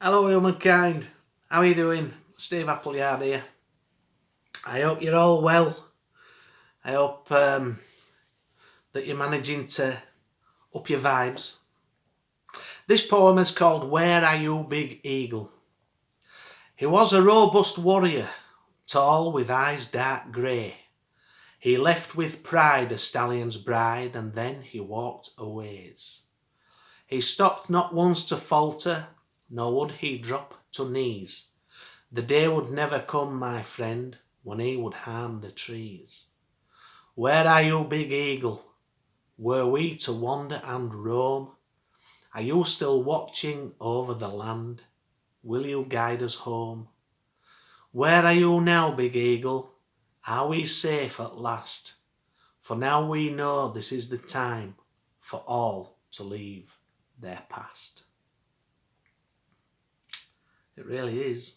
Hello humankind, how are you doing? Steve Appleyard here. I hope you're all well. I hope that you're managing to up your vibes. This poem is called Where Are You Big Eagle? He was a robust warrior, tall with eyes dark grey. He left with pride a stallion's bride, and then he walked a ways. He stopped not once to falter, nor would he drop to knees. The day would never come, my friend, when he would harm the trees. Where are you, big eagle? Were we to wander and roam? Are you still watching over the land? Will you guide us home? Where are you now, big eagle? Are we safe at last? For now we know this is the time for all to leave their past. It really is.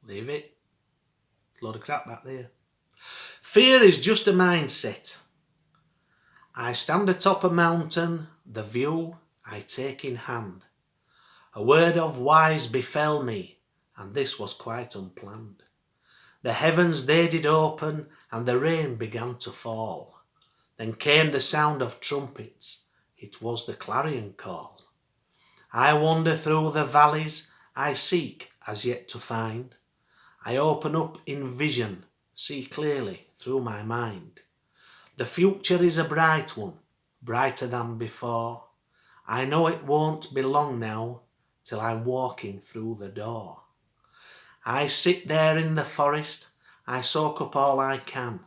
Leave it. Load of crap back there. Fear is just a mindset. I stand atop a mountain, the view I take in hand. A word of wise befell me, and this was quite unplanned. The heavens they did open, and the rain began to fall. Then came the sound of trumpets, it was the clarion call. I wander through the valleys, I seek as yet to find. I open up in vision, see clearly through my mind. The future is a bright one, brighter than before. I know it won't be long now till I'm walking through the door. I sit there in the forest, I soak up all I can.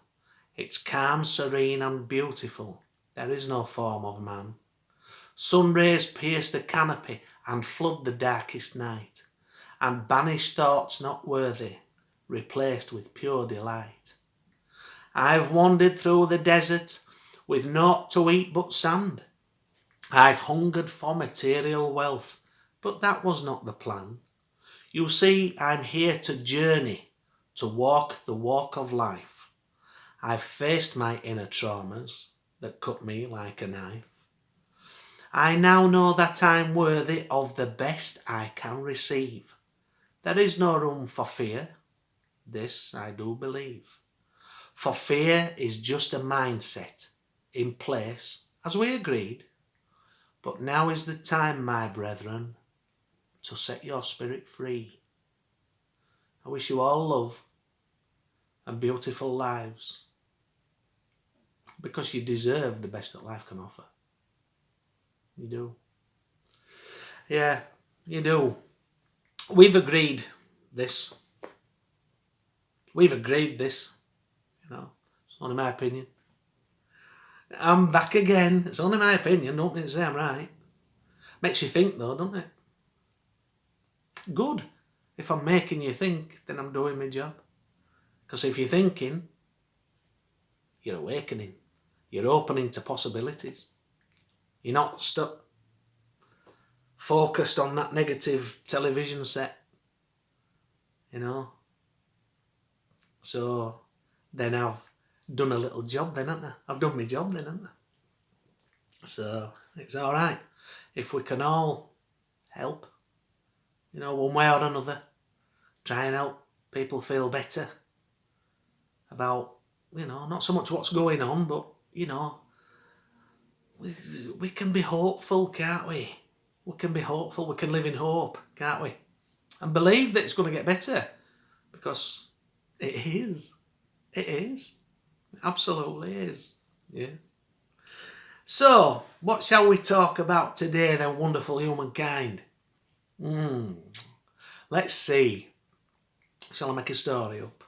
It's calm, serene and beautiful, there is no form of man. Sun rays pierce the canopy and flood the darkest night, and banish thoughts not worthy, replaced with pure delight. I've wandered through the desert with naught to eat but sand. I've hungered for material wealth, but that was not the plan. You see, I'm here to journey, to walk the walk of life. I've faced my inner traumas that cut me like a knife. I now know that I'm worthy of the best I can receive. There is no room for fear, this I do believe. For fear is just a mindset in place, as we agreed. But now is the time, my brethren, to set your spirit free. I wish you all love and beautiful lives, because you deserve the best that life can offer. You do. Yeah, you do. We've agreed this. We've agreed this. You know, it's only my opinion. I'm back again. It's only my opinion. Don't need to say I'm right. Makes you think though, doesn't it? Good. If I'm making you think, then I'm doing my job. Because if you're thinking, you're awakening. You're opening to possibilities. You're not stuck, focused on that negative television set. You know. So then I've done a little job then, haven't I? I've done my job then, haven't I? So it's all right if we can all help, you know, one way or another, try and help people feel better about, you know, not so much what's going on, but, you know, we can be hopeful, can't we? We can be hopeful, we can live in hope, can't we? And believe that it's going to get better, because it is. It is. It absolutely is. Yeah. So, what shall we talk about today then, wonderful humankind? Let's see. Shall I make a story up?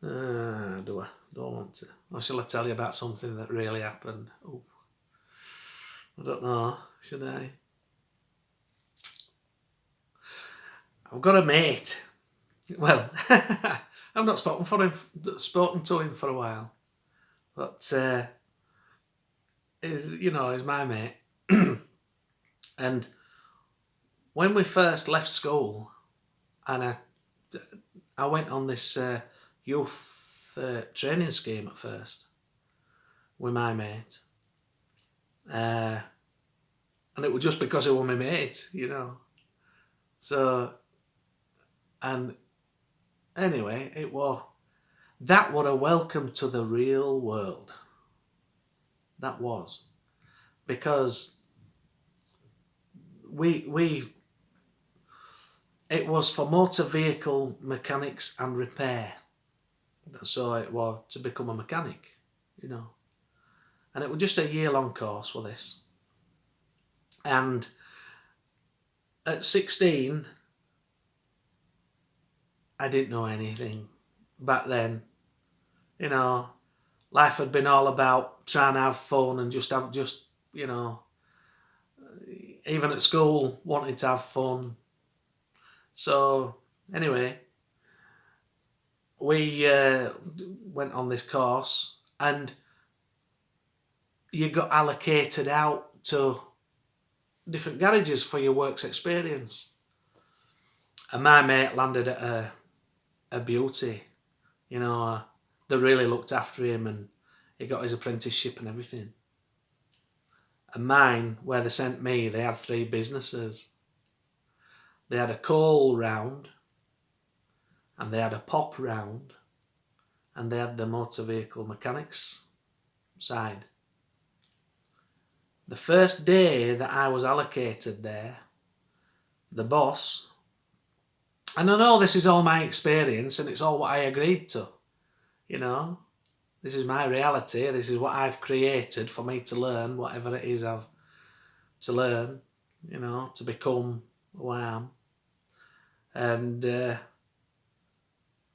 Do I? Don't want to. Or shall I tell you about something that really happened? Oh, I don't know. Should I? I've got a mate. Well, I've not spoken to him for a while, but he's my mate. And when we first left school, and I went on this youth training scheme at first with my mate, and it was just because he was my mate, you know. So, and anyway, that was a welcome to the real world. That was. Because it was for motor vehicle mechanics and repair. So it was to become a mechanic, you know. And it was just a year-long course for this. And at 16, I didn't know anything back then. You know, life had been all about trying to have fun and just, you know, even at school, wanting to have fun. So, anyway, we went on this course and you got allocated out to different garages for your works experience. And my mate landed at a beauty, you know, they really looked after him and he got his apprenticeship and everything. And mine, where they sent me, they had 3 businesses. They had a coal round, and they had a pop round, and they had the motor vehicle mechanics side. The first day that I was allocated there, the boss, and I know this is all my experience and it's all what I agreed to, you know, this is my reality, this is what I've created for me to learn, whatever it is I've to learn, you know, to become who I am. And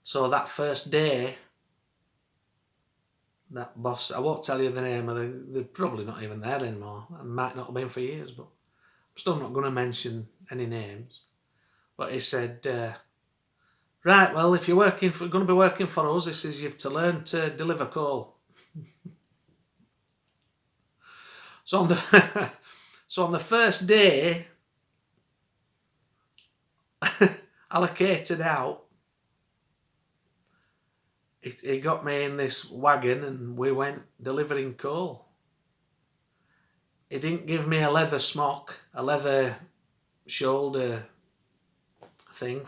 so that first day, that boss, I won't tell you the name of they're probably not even there anymore, and might not have been for years, but I'm still not going to mention any names. But he said, right, well, if you're going to be working for us, this is you've to learn to deliver coal. So on the first day, allocated out, he got me in this wagon and we went delivering coal. He didn't give me a leather smock, a leather shoulder thing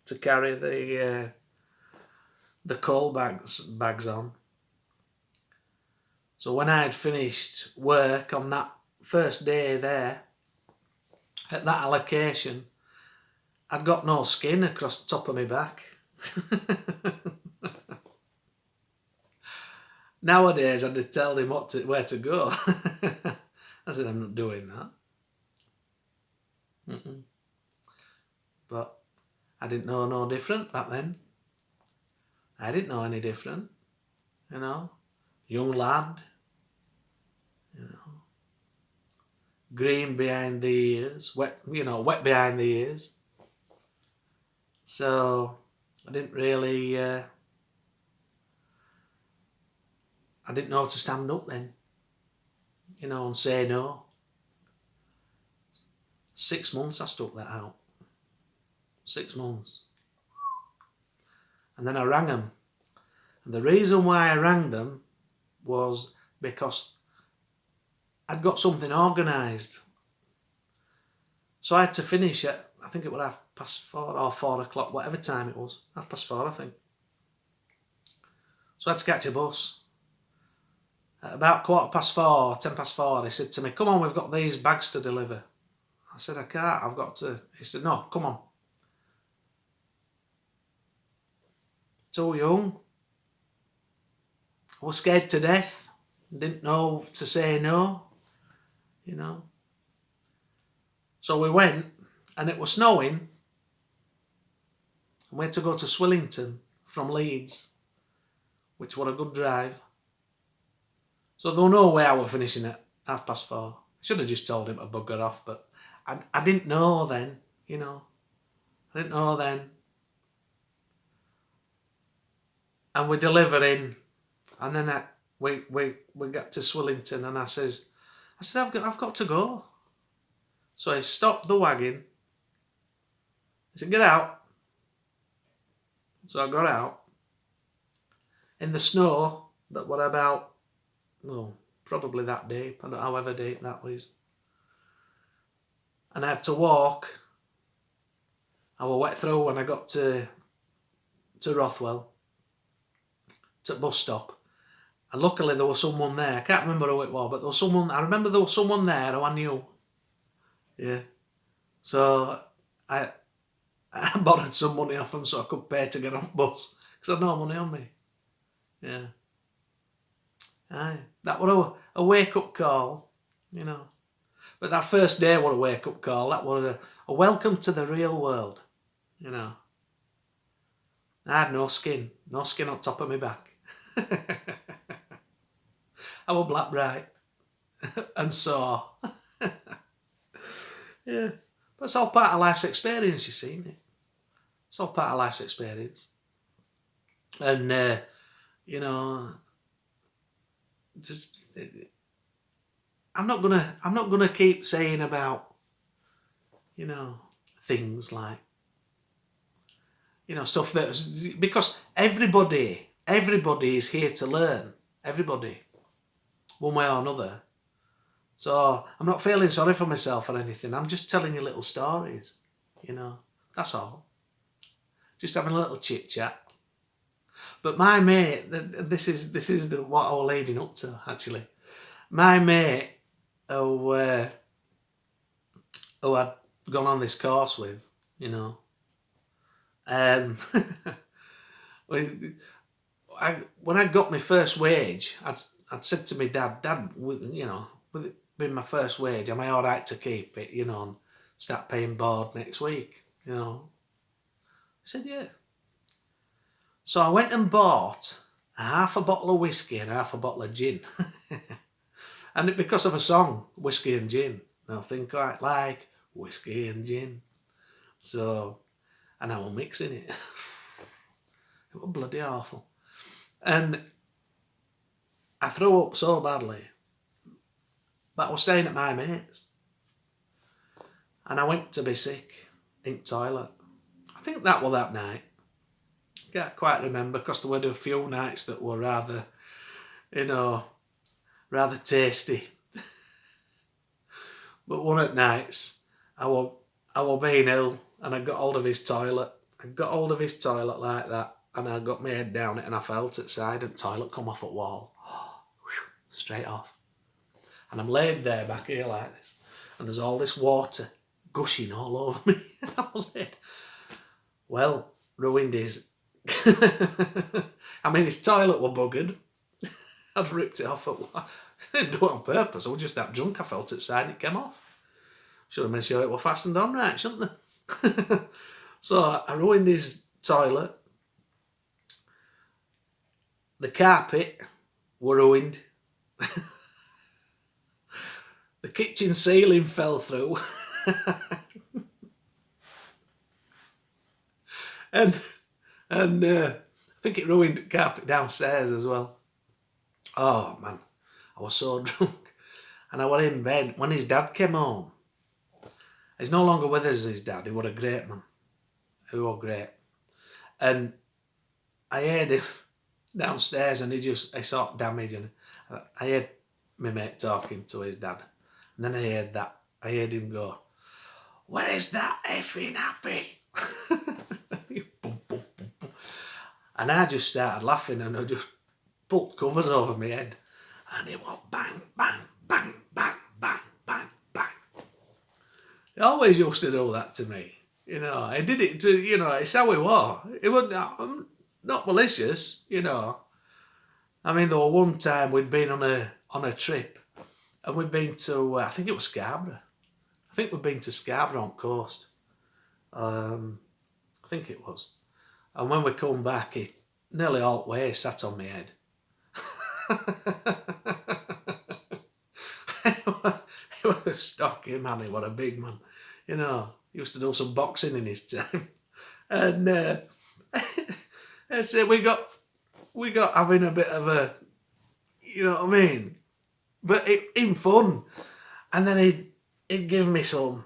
to carry the coal bags on. So when I had finished work on that first day there, at that allocation, I'd got no skin across the top of my back. Nowadays, I'd tell him where to go. I said, I'm not doing that. But I didn't know no different back then. I didn't know any different, you know. Young lad, you know. Green behind the ears, wet behind the ears. So I didn't really, I didn't know how to stand up then, you know, and say no. 6 months I stuck that out. 6 months. And then I rang them. And the reason why I rang them was because I'd got something organised. So I had to finish at, I think it was 4:30 or 4 o'clock, whatever time it was. 4:30, I think. So I had to catch a bus. At about 4:15, 4:10, they said to me, come on, we've got these bags to deliver. I said, I can't, I've got to. He said, no, come on. Too young. I was scared to death. Didn't know to say no, you know. So we went, and it was snowing. And we had to go to Swillington from Leeds, which was a good drive. So there was no way I was finishing at 4:30. I should have just told him to bugger off, but I didn't know then, you know. I didn't know then. And we delivered in, and then we got to Swillington, and I said, I've got to go. So he stopped the wagon. He said, get out. So I got out. In the snow, that were about, probably that deep, I don't know however deep that was. And I had to walk I was wet through when I got to Rothwell, to the bus stop. And luckily there was someone there. I can't remember who it was, but there was someone. I remember there was someone there who I knew. Yeah. So I borrowed some money off them so I could pay to get on the bus, because I had no money on me. Yeah. Aye. That was a wake-up call, you know. But that first day was a wake-up call. That was a welcome to the real world, you know. I had no skin on top of my back. I was black bright and sore. Yeah, but it's all part of life's experience, you see, isn't it? It's all part of life's experience. And, you know, just, I'm not gonna keep saying about, you know, things like, you know, stuff that, because everybody is here to learn. Everybody, one way or another. So I'm not feeling sorry for myself or anything. I'm just telling you little stories, you know. That's all. Just having a little chit chat. But my mate, this is what I was leading up to, actually. My mate, who I'd gone on this course with, you know. When I got my first wage, I'd said to my Dad, you know, with it being my first wage, am I all right to keep it, you know, and start paying board next week, you know? He said, yeah. So I went and bought half a bottle of whiskey and half a bottle of gin. And because of a song, Whiskey and Gin, nothing quite like whiskey and gin. So, and I was mixing it. It was bloody awful. And I threw up so badly. But I was staying at my mate's. And I went to be sick in the toilet. I think that was that night. Can't quite remember, because there were a few nights that were rather, you know, rather tasty. But one at nights, I was being ill, and I got hold of his toilet. I got hold of his toilet like that, and I got my head down it, and I felt it side, and the toilet come off at wall. Straight off. And I'm laid there back here like this, and there's all this water gushing all over me. I'm laid. Well, ruined his... I mean, his toilet were buggered. I'd ripped it off. I didn't do it on purpose. I was just that drunk. I felt it side and it came off. Should have made sure it were fastened on right, shouldn't I? So I ruined his toilet. The carpet were ruined. The kitchen ceiling fell through. and I think it ruined the carpet downstairs as well. Oh man, I was so drunk. And I was in bed when his dad came home. He's no longer with us, his dad. He was a great man. He was great. And I heard him downstairs, and he sort of damaged. And I heard my mate talking to his dad. And then I heard him go, "Where's that effing happy?" Boom, boom, boom, boom. And I just started laughing, and I just pulled covers over my head. And it went bang, bang, bang, bang, bang, bang, bang. He always used to do that to me. You know, I did it to, you know, it's how he was. It wasn't, I'm not malicious, you know. I mean, there was one time we'd been on a trip, and we'd been to, I think it was Scarborough. I think we'd been to Scarborough on coast. I think it was. And when we come back, he nearly all the way sat on my head. He was a stocky man, he was a big man. You know, he used to do some boxing in his time. And so we got having a bit of a, you know what I mean? But in fun. And then he'd give me some.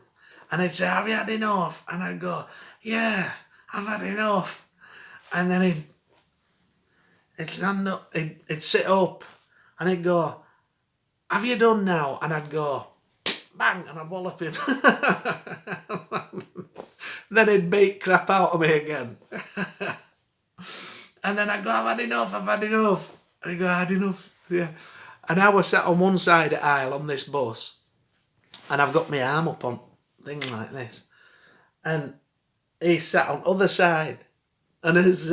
And he'd say, "Have you had enough?" And I'd go, "Yeah, I've had enough." And then he'd stand up, he'd sit up, and he'd go, "Have you done now?" And I'd go, bang, and I'd wallop him. Then he'd beat crap out of me again. And then I'd go, I've had enough. And he'd go, I had enough. Yeah. And I was sat on one side of the aisle on this bus, and I've got my arm up on thing like this. And he sat on the other side. And as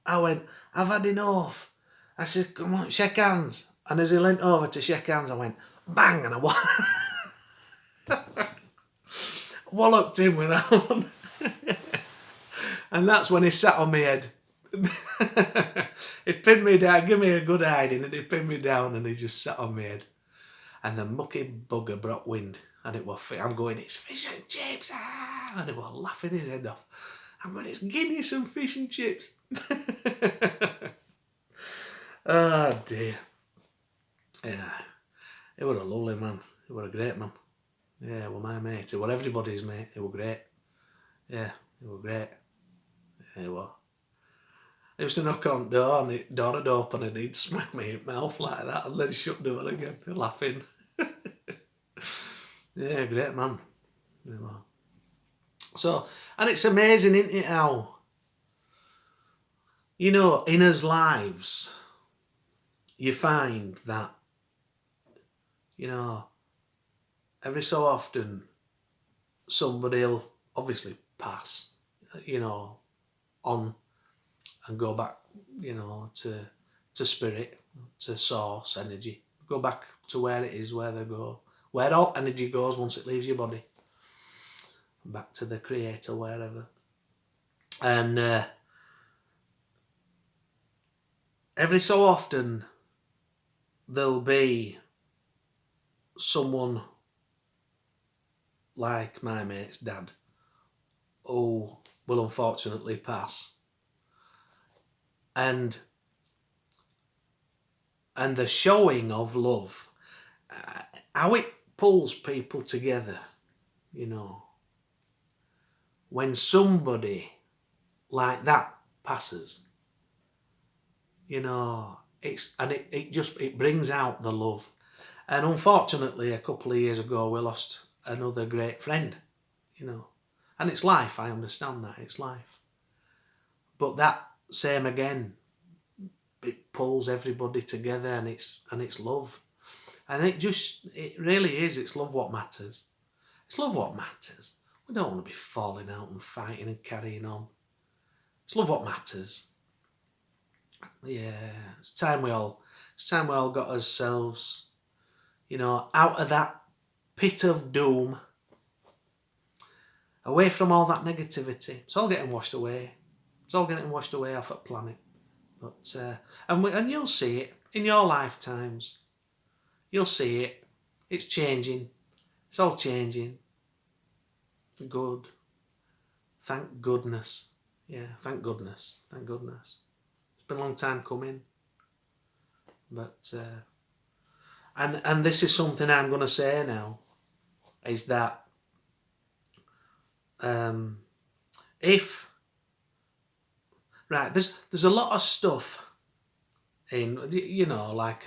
I went, I've had enough. I said, come on, shake hands. And as he leant over to shake hands, I went, bang, and I walloped him with that one. And that's when he sat on my head. He pinned me down, give me a good hiding, and he pinned me down and he just sat on my head. And the mucky bugger brought wind, and it was, I'm going, it's fish and chips, ah! And he was laughing his head off. I'm going, it's Guinness and fish and chips. Oh dear. Yeah, he was a lovely man. He was a great man. Yeah, he was my mate. He was everybody's mate. He was great. Yeah, he was great. Yeah, he was. I used to knock on the door and the door would open and he'd smack me in the mouth like that and then shut the door again, laughing. Yeah, great man. Yeah, well. So, and it's amazing, isn't it, how, you know, in us lives, you find that, you know, every so often somebody'll obviously pass, you know, on and go back, you know, to spirit, to source energy, go back to where it is, where they go, where all energy goes once it leaves your body, back to the creator, wherever. And every so often there'll be someone like my mate's dad who will unfortunately pass. And the showing of love, how it pulls people together, you know, when somebody like that passes, you know, it brings out the love. And unfortunately, a couple of years ago, we lost another great friend, you know, and it's life. I understand that, it's life. But that same again, it pulls everybody together, and it's love. And it really is, it's love what matters. It's love what matters. We don't want to be falling out and fighting and carrying on. It's love what matters. Yeah, it's time we all got ourselves, you know, out of that pit of doom, away from all that negativity. It's all getting washed away. It's all getting washed away off the planet. But and you'll see it in your lifetimes. You'll see it. It's changing. It's all changing. Good. Thank goodness. Yeah, thank goodness. Thank goodness. It's been a long time coming. But and this is something I'm going to say now, is that if right, there's a lot of stuff in, you know, like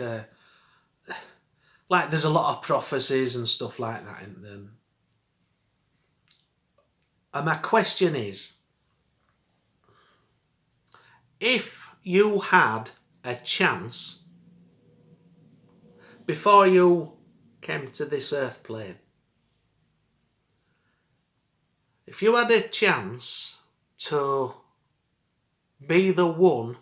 there's a lot of prophecies and stuff like that in them. And my question is, if you had a chance before you came to this earth plane, if you had a chance to be the one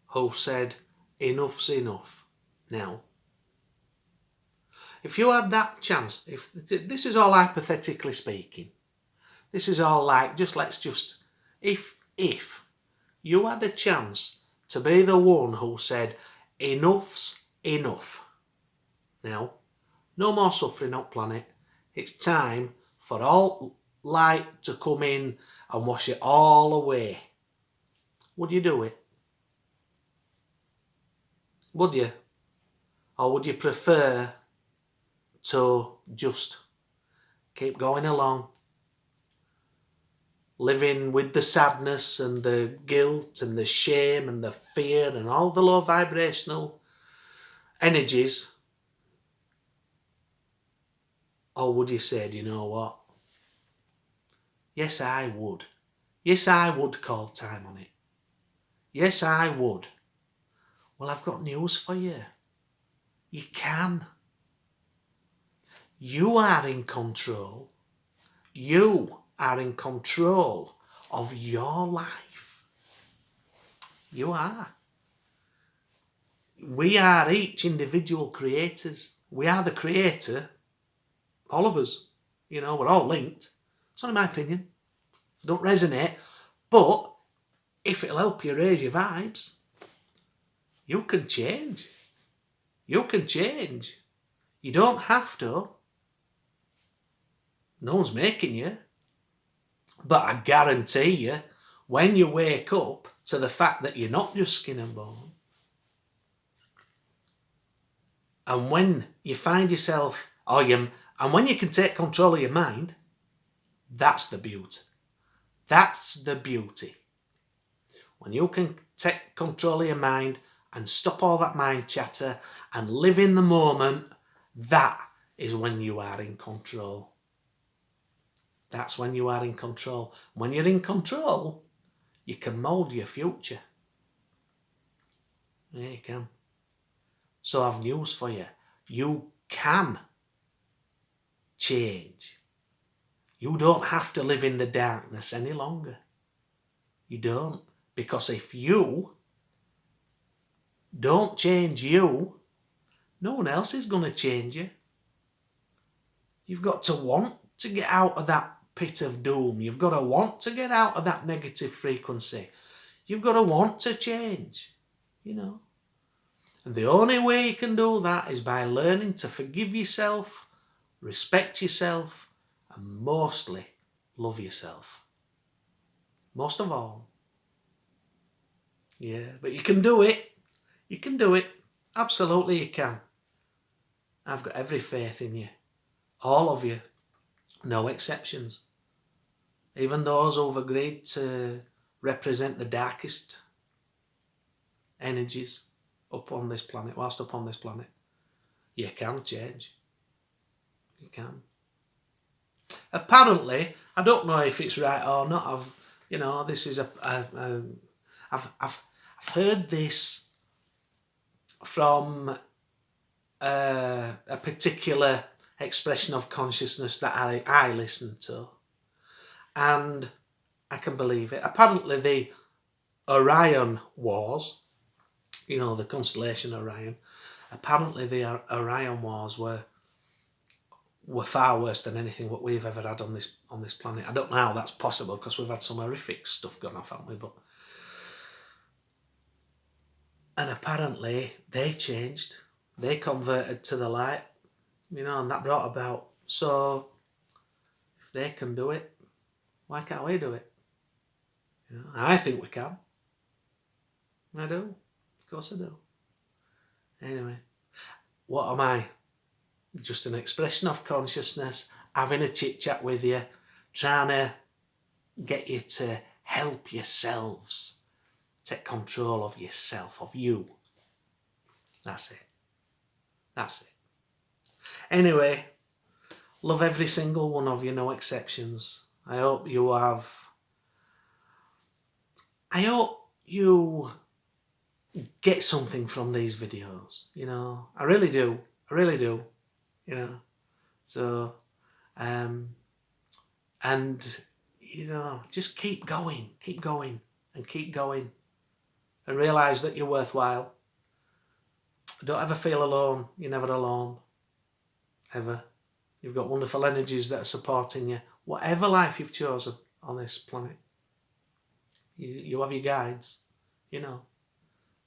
who said enough's enough now, if you had that chance, if this is all hypothetically speaking, this is all like, if you had a chance to be the one who said enough's enough now, no more suffering on planet, it's time for all light to come in and wash it all away, would you do it? Would you? Or would you prefer to just keep going along, living with the sadness and the guilt and the shame and the fear and all the low vibrational energies? Or would you say, do you know what? Yes, I would. Yes, I would call time on it. Yes, I would. Well, I've got news for you. You can. You are in control. You are in control of your life. You are. We are each individual creators. We are the creator. All of us. You know, we're all linked. It's only my opinion. It don't resonate. But if it'll help you raise your vibes, you can change. You can change. You don't have to. No one's making you. But I guarantee you, when you wake up to the fact that you're not just skin and bone, and when you find yourself, and when you can take control of your mind, that's the beauty. That's the beauty. When you can take control of your mind and stop all that mind chatter and live in the moment, that is when you are in control. That's when you are in control. When you're in control, you can mould your future. Yeah, you can. So I've news for you. You can change. You don't have to live in the darkness any longer. You don't. Because if you don't change you, no one else is going to change you. You've got to want to get out of that pit of doom. You've got to want to get out of that negative frequency. You've got to want to change, you know. And the only way you can do that is by learning to forgive yourself, respect yourself, and mostly love yourself. Most of all. Yeah, but you can do it. You can do it. Absolutely you can. I've got every faith in you. All of you. No exceptions. Even those who've agreed to represent the darkest energies up on this planet, whilst upon this planet. You can change. You can. Apparently, I don't know if it's right or not. This is I've heard this from a particular expression of consciousness that I listen to, and I can believe it. Apparently, the Orion Wars, the constellation Orion. Apparently, the Orion Wars were far worse than anything what we've ever had on this planet. I don't know how that's possible because we've had some horrific stuff gone off, haven't we? And apparently they changed. They converted to the light, and that brought about. So if they can do it, why can't we do it? I think we can. I do. Of course I do. Anyway, what am I? Just an expression of consciousness, having a chit chat with you, trying to get you to help yourselves take control of yourself, of you. That's it. That's it. Anyway, love every single one of you, no exceptions. I hope you get something from these videos, I really do. So, and, just keep going, and realise that you're worthwhile. Don't ever feel alone. You're never alone, ever. You've got wonderful energies that are supporting you, whatever life you've chosen on this planet. You have your guides,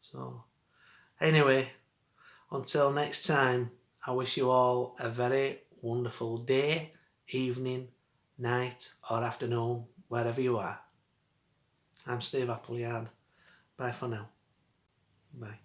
So, anyway, until next time, I wish you all a very wonderful day, evening, night or afternoon, wherever you are. I'm Steve Appleyard. Bye for now. Bye.